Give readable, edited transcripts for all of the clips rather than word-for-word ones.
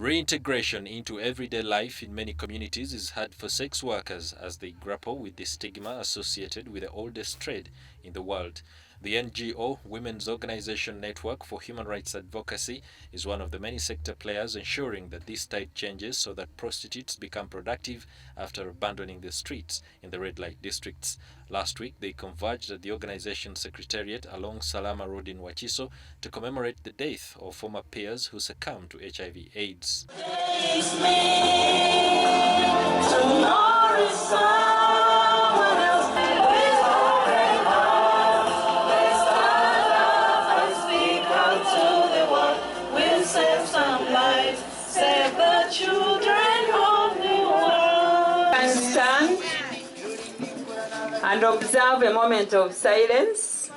Reintegration into everyday life in many communities is hard for sex workers as they grapple with the stigma associated with the oldest trade in the world. The NGO Women's Organization Network for Human Rights Advocacy is one of the many sector players ensuring that this tide changes so that prostitutes become productive after abandoning the streets in the red light districts. Last week, they converged at the organization's secretariat along Salama Road in Wachiso to commemorate the death of former peers who succumbed to HIV/AIDS. And observe a moment of silence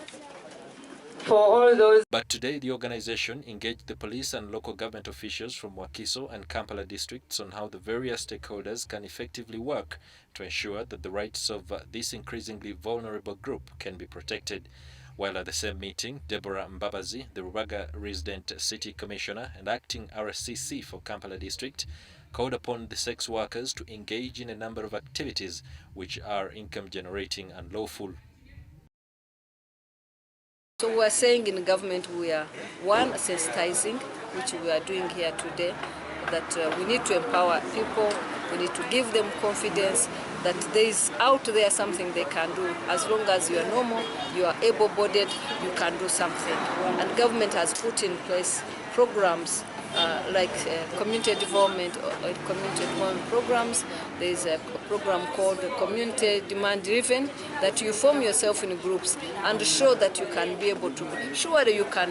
for all those. But today, the organization engaged the police and local government officials from Wakiso and Kampala districts on how the various stakeholders can effectively work to ensure that the rights of this increasingly vulnerable group can be protected. While at the same meeting, Deborah Mbabazi, the Rubaga resident city commissioner and acting RCC for Kampala district, called upon the sex workers to engage in a number of activities which are income generating and lawful. So we are saying in government we are, one, sensitizing, which we are doing here today, that we need to empower people, we need to give them confidence that there is out there something they can do. As long as you are normal, you are able-bodied, you can do something. And government has put in place programs like community development or community development programs. There is a program called Community Demand Driven that you form yourself in groups and show that you can be able to, surely you can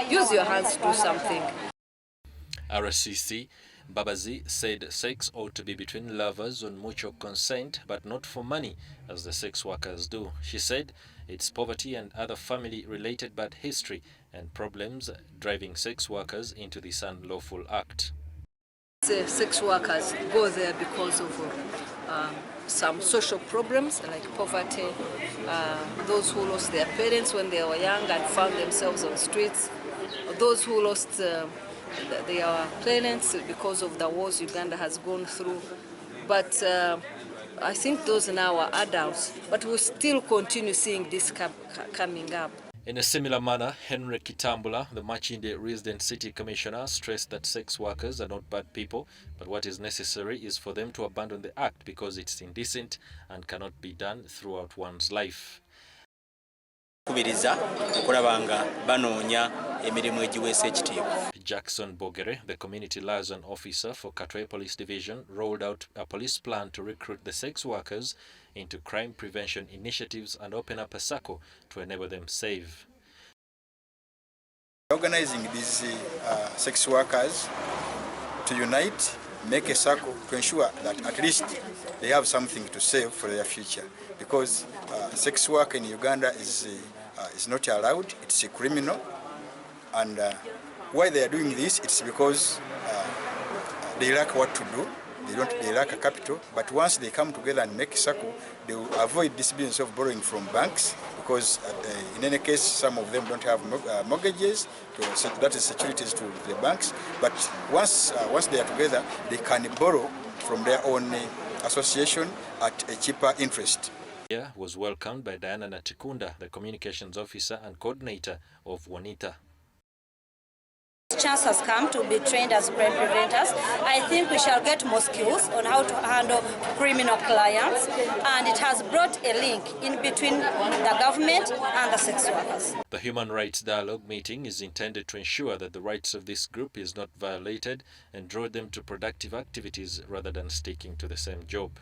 use your hands to do something. RCC Babazi said sex ought to be between lovers on mutual consent, but not for money, as the sex workers do. She said it's poverty and other family-related bad history and problems driving sex workers into this unlawful act. The sex workers go there because of some social problems like poverty, those who lost their parents when they were young and found themselves on streets, those who lost their parents because of the wars Uganda has gone through. But I think those now are adults, but we still continue seeing this coming up. In a similar manner, Henry Kitambula, the Machinde resident city commissioner, stressed that sex workers are not bad people, but what is necessary is for them to abandon the act because it's indecent and cannot be done throughout one's life. Jackson Bogere, the community liaison officer for Katwe Police Division, rolled out a police plan to recruit the sex workers into crime prevention initiatives and open up a circle to enable them save. Organizing these sex workers to unite, make a circle to ensure that at least they have something to save for their future, because sex work in Uganda is not allowed, it's a criminal, and why they are doing this, it's because they lack what to do, they lack a capital, but once they come together and make a circle, they will avoid this business of borrowing from banks, because in any case, some of them don't have mortgages, so that is securities to the banks, but once they are together, they can borrow from their own association at a cheaper interest. Was welcomed by Diana Natikunda, the communications officer and coordinator of WONETHA. Chance has come to be trained as crime preventers. I think we shall get more skills on how to handle criminal clients, and it has brought a link in between the government and the sex workers. The Human Rights Dialogue meeting is intended to ensure that the rights of this group is not violated and draw them to productive activities rather than sticking to the same job.